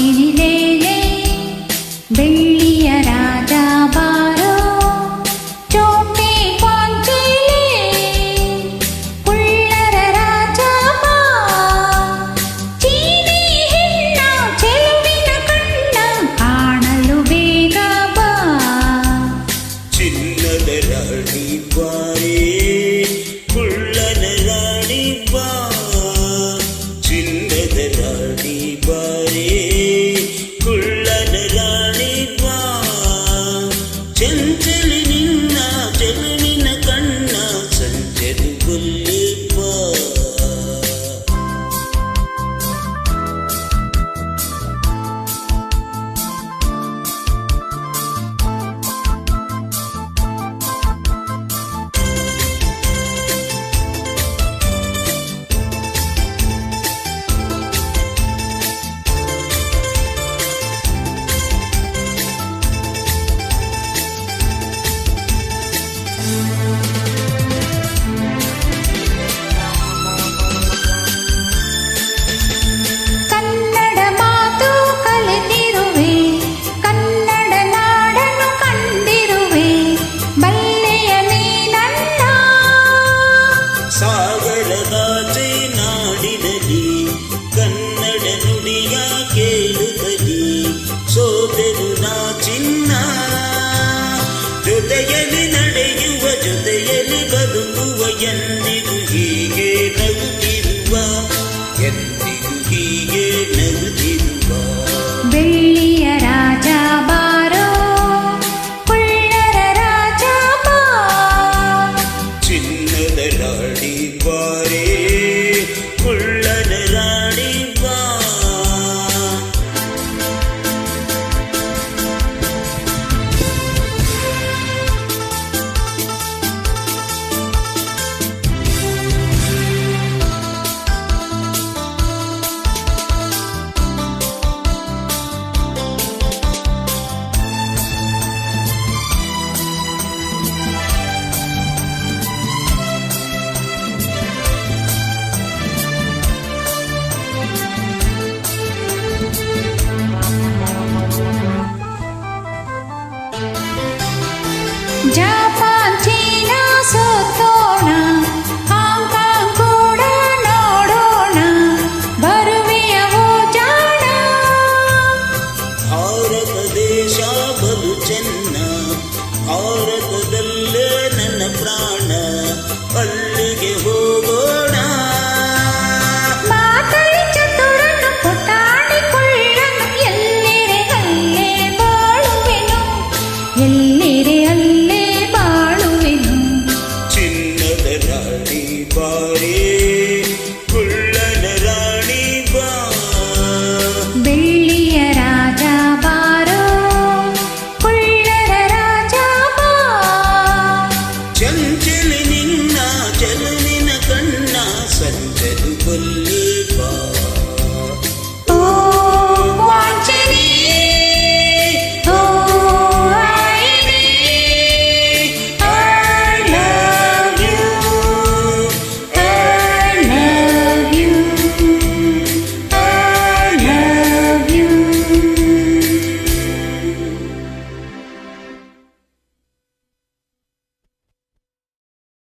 ಏನಿಲೇಲೆ ಬೆಳ್ಳಿಯ ರಾಜ ಬಾರೋ ಚೋಟೆ ಪಾಂಚೇಲೆ ಕುಳ್ಳರ ರಾಜ ಬಾ ಚೀನಿ ಹೆಣ್ಣ ಚೆಲುವಿನ ಕಣ್ಣ ಕಾಣಲು ಬೇಗ ಬಾ ಚಿನ್ನದ ರಾಣಿ ಬಾರೇ ಕುಳ್ಳನ ರಾಣಿ ಬಾ ಚಿನ್ನದ ರಾಣಿ ಬಾರೇ ಕುಳ್ಳನ ರಾಣಿ ಬಾ ಚಂಚಲ ನಿನ್ನ ಚೆಲುವಿನ ಕಣ್ಣ ಸಂಚಲು ಗೊಲ್ಲೆ ಬಾ ಕನ್ನಡ ಮಾತು ಕಲಿತಿರುವೆ ಕನ್ನಡ ನಾಡನ್ನು ಕಂಡಿರುವೆ ಬಲ್ಲೆಯ ನೀನನ್ನ ಸಾಗರದಾಚೆ ನಾಡಿನಲ್ಲಿ ಕನ್ನಡ ನುಡಿಯ ಕೇಳುತ್ತಲಿ ಸೋದೆನು ನಾ ಚಿನ್ನ ಜೊತೆಯಲ್ಲಿ ನಡೆಯುವ ಜೊತೆಯಲ್ಲಿ ಬದುಕುವ ಎಂದಿಗೂ ಹೀಗೆ ನಗುತ್ತಿರುವ ಎಂದಿಗೂ ಹೀಗೆ ನಗುತ್ತಿರುವ ಬೆಳ್ಳಿಯ ರಾಜ ಬಾರೋ ಕುಳ್ಳರ ರಾಜ ಬಾ ಚಿನ್ನದ ರಾಣಿ ಬಾರೇ ಕುಳ್ಳನ ರಾಣಿ ಬಾ ಜಪಾನ್ ಚೀನಾ ಸುತ್ತೋಣ ಹಾಂಗ್ಕಾಂಗ್ ಕೂಡ ನೋಡೋಣ ಬರುವೆಯವೋ ಜಾಣ ಭಾರತ ದೇಶ ಬಲು ಚೆನ್ನ ಭಾರತದಲ್ಲೇ ನನ್ನ ಪ್ರಾಣ ಅಲ್ಲಿಗೆ ಹೋಗೋಣ